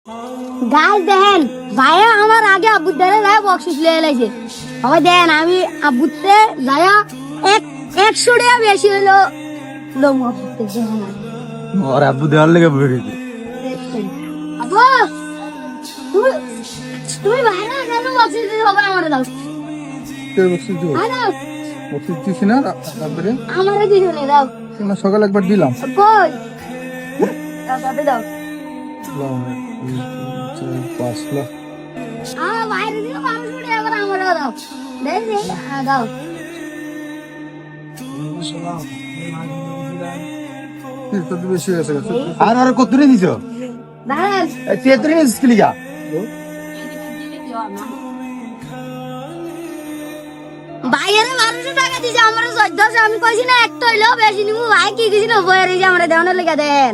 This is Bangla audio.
গাছ দেখেন ভাইয়া আমার আগে আব্বুর দ্বারা যায় বক্সিস লিয়ে এলাইছে। হবে দেন আমি আব্বুতে যায়া 100 টাকা বেশি হলো লোম আব্বুতে দেখেন। আর আব্বু দেওয়ার লেগে বসে গেছে। আব্বু তুমি তুমি ভাইয়া কেন বক্সিস দিতে হবে আমারে দাও। তুই বসছিস তো? হ্যাঁ দাও। বসছিস দিস না রাত্রে? আমারে দিছো নে দাও। না সকালে একবার দিলাম। কই দাও দাও দাও। পাঁচ লাখ। বাইরে দিও 500 টাকা করে আমারে দাও। দেন দাও। তোর তো বেশি হয়ে গেছে। আর কত রে নিছ? দাঁড়ান 73 নিছিস কি লিগা? ভাইয়ের 1200 টাকা দিছে আমার 1400 আমি কইছি না একটা হইলো বেশি নিমু ভাই কি কিছু না বইয়ের এই যে আমরা দেওয়ানোর লেগে দেন।